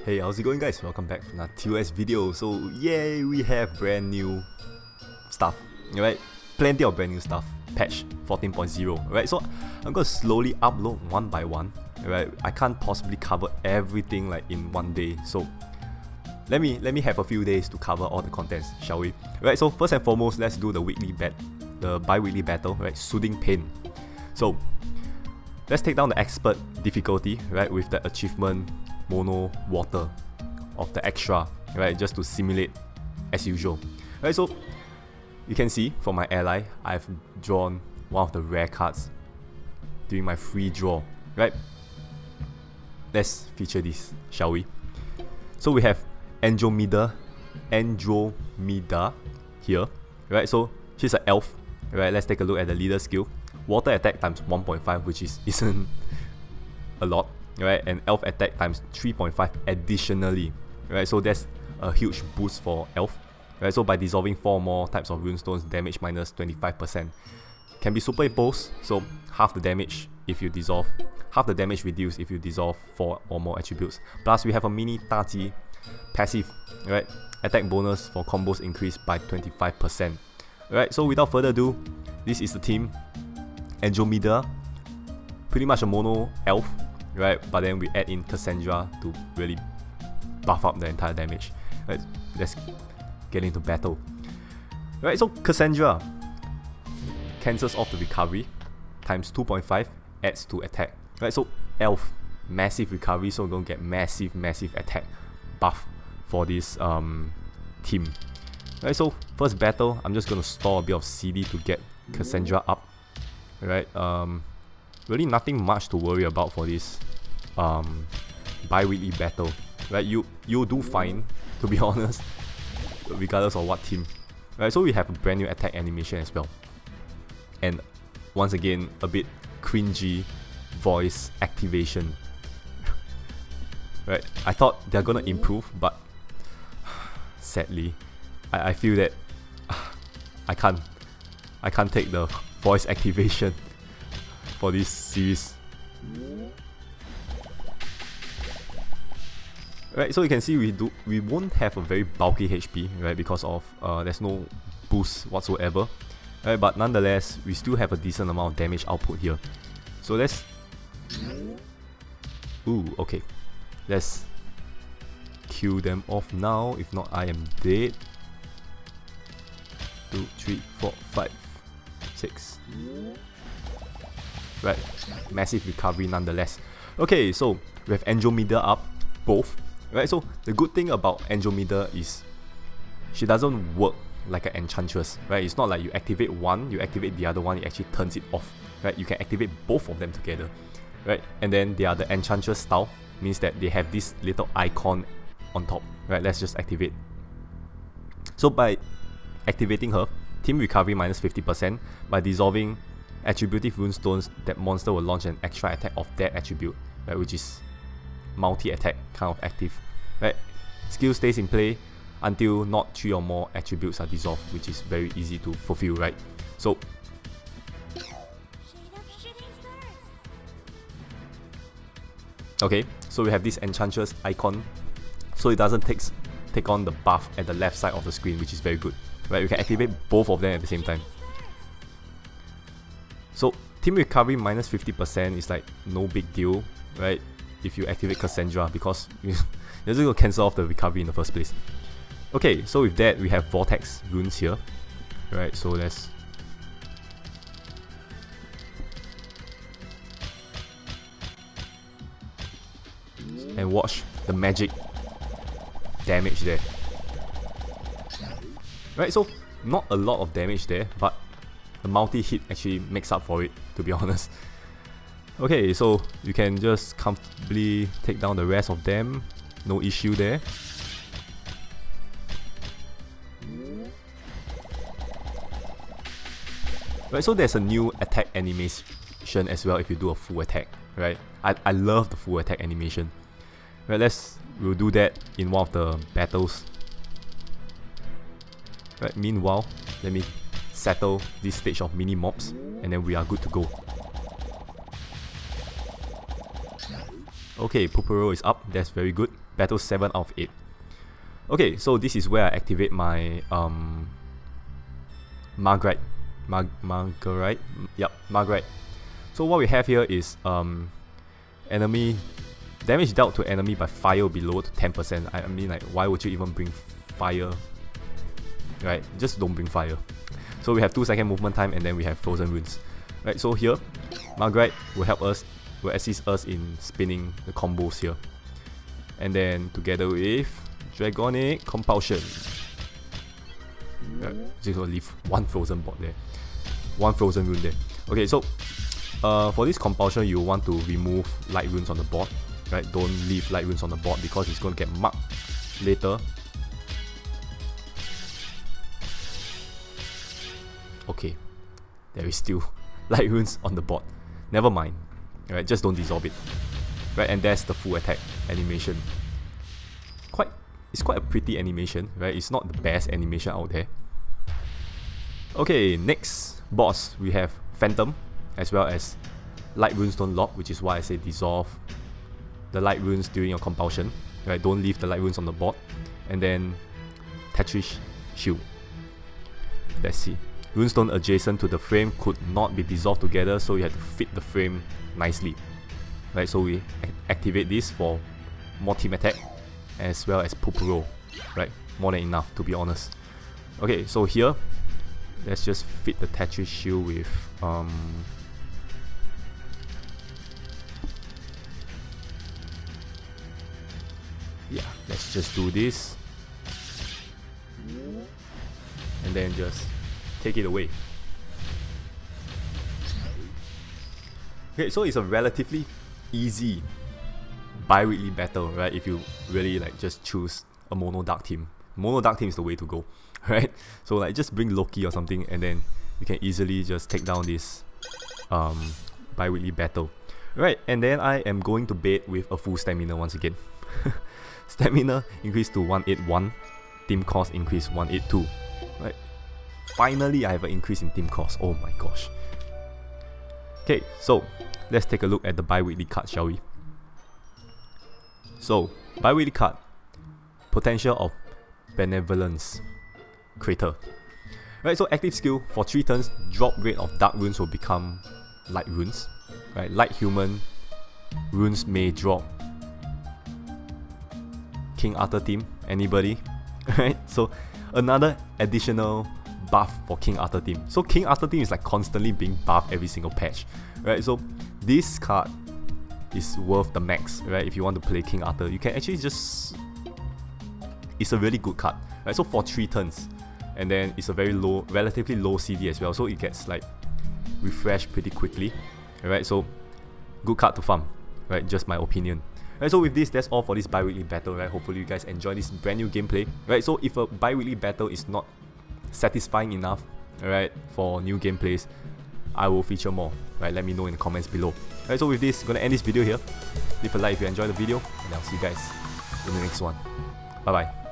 Hey, how's it going guys? Welcome back to another TOS video. So yay, we have brand new stuff, right? Plenty of brand new stuff. Patch 14.0, right? So I'm gonna slowly upload one by one, right? I can't possibly cover everything like in one day, so let me have a few days to cover all the contents, shall we? Right, so first and foremost, let's do the bi-weekly battle, right? Soothing Pain. So let's take down the expert difficulty, right, with the achievement mono water of the extra, right, just to simulate as usual. Right, so you can see for my ally, I've drawn one of the rare cards during my free draw, right? Let's feature this, shall we? So we have Andromeda here, right? So she's an elf, right? Let's take a look at the leader skill. Water attack times 1.5, which isn't a lot, right? And elf attack times 3.5 additionally, right? So that's a huge boost for elf, right? So by dissolving 4 more types of runestones, damage minus 25%. Can be superimposed, so half the damage if you dissolve, half the damage reduced if you dissolve 4 or more attributes. Plus we have a mini Tati passive, right? Attack bonus for combos increased by 25%. Right, so without further ado, this is the team. Andromeda, pretty much a mono elf, right? But then we add in Cassandra to really buff up the entire damage. Right, let's get into battle. Right, so Cassandra cancels off the recovery times 2.5, adds to attack. Right, so elf, massive recovery, so we're gonna get massive attack buff for this team. Right, so first battle, I'm just gonna store a bit of CD to get Cassandra up. Right, really nothing much to worry about for this bi-weekly battle. Right, you do fine, to be honest, regardless of what team. Right, so we have a brand new attack animation as well, and once again a bit cringy voice activation. Right, I thought they're gonna improve, but sadly I feel that I can't take the voice activation for this series. Right, so you can see we won't have a very bulky HP, right, because of there's no boost whatsoever. Right, but nonetheless we still have a decent amount of damage output here. So let's okay. Let's kill them off now, if not I am dead. 2, 3, 4, 5, 6. Right, massive recovery nonetheless. Okay, so we have Andromeda up, both. Right, so the good thing about Andromeda is she doesn't work like an enchantress. Right, it's not like you activate one, you activate the other one, it actually turns it off. Right, you can activate both of them together. Right, and then they are the enchantress style, means that they have this little icon on top. Right, let's just activate. So by activating her, team recovery minus 50%. By dissolving attributive runestones, that monster will launch an extra attack of that attribute, right, which is multi-attack kind of active. Right, skill stays in play until not 3 or more attributes are dissolved, which is very easy to fulfill, right? So okay, so we have this enchantress icon, so it doesn't take on the buff at the left side of the screen, which is very good. Right, we can activate both of them at the same time. So team recovery minus 50% is like no big deal, right, if you activate Cassandra, because you're just going to cancel off the recovery in the first place. Okay, so with that we have vortex runes here. Right, so let's and watch the magic damage there. Right, so not a lot of damage there, but the multi-hit actually makes up for it, to be honest. Okay, so you can just comfortably take down the rest of them, no issue there. Right, so there's a new attack animation as well if you do a full attack, right? I love the full attack animation. Right, we'll do that in one of the battles. Right, meanwhile, let me settle this stage of mini mobs and then we are good to go. Okay, Pupero is up. That's very good. Battle 7 out of 8. Okay, so this is where I activate my Margaret. Margaret? Yep, Margaret. So what we have here is enemy damage dealt to enemy by fire below to 10%. I mean, like, why would you even bring fire? Right, just don't bring fire. So we have 2-second movement time, and then we have frozen runes. Right, so here, Margaret will help us, will assist us in spinning the combos here. And then together with Dragonic Compulsion. Just gonna leave one frozen bot there. One frozen rune there. Okay, so for this compulsion, you want to remove light runes on the board. Right, don't leave light runes on the board because it's gonna get marked later. Okay, there is still light runes on the board. Never mind. Right, just don't dissolve it. Right, and that's the full attack animation. It's quite a pretty animation, right? It's not the best animation out there. Okay, next boss we have Phantom, as well as Light Runes don't lock, which is why I say dissolve the light runes during your compulsion. Right, don't leave the light runes on the board. And then Tetris Shield. Let's see. Runestone adjacent to the frame could not be dissolved together, so you have to fit the frame nicely. Right, so we activate this for more team attack, as well as Pupero. Right, more than enough, to be honest. Okay, so here, let's just fit the Tetris Shield with yeah, let's just do this, and then just take it away. Okay, so it's a relatively easy bi-weekly battle, right? If you really like just choose a mono dark team. Mono dark team is the way to go, right? So like just bring Loki or something, and then you can easily just take down this bi-weekly battle. Right, and then I am going to bait with a full stamina once again. Stamina increased to 181, team cost increased 182. Right, finally I have an increase in team cost. Oh my gosh. Okay, so let's take a look at the bi-weekly card, shall we? So, bi-weekly card, Potential of Benevolence, Crater. Right, so active skill, for 3 turns, drop rate of dark runes will become light runes. Right, light human runes may drop. King Arthur team, anybody? Right, so another additional buff for King Arthur team. So King Arthur team is like constantly being buffed every single patch. Right, so this card is worth the max, right? If you want to play King Arthur, you can actually just... It's a really good card, right? So for 3 turns, and then it's a very low, relatively low CD as well, so it gets like refreshed pretty quickly. Alright, so good card to farm, right? Just my opinion. Right, so with this, that's all for this bi-weekly battle, right? Hopefully you guys enjoy this brand new gameplay. Right, so if a bi-weekly battle is not satisfying enough, alright, for new gameplays, I will feature more. Right, let me know in the comments below. Alright, so with this, I'm gonna end this video here. Leave a like if you enjoyed the video, and I'll see you guys in the next one. Bye bye.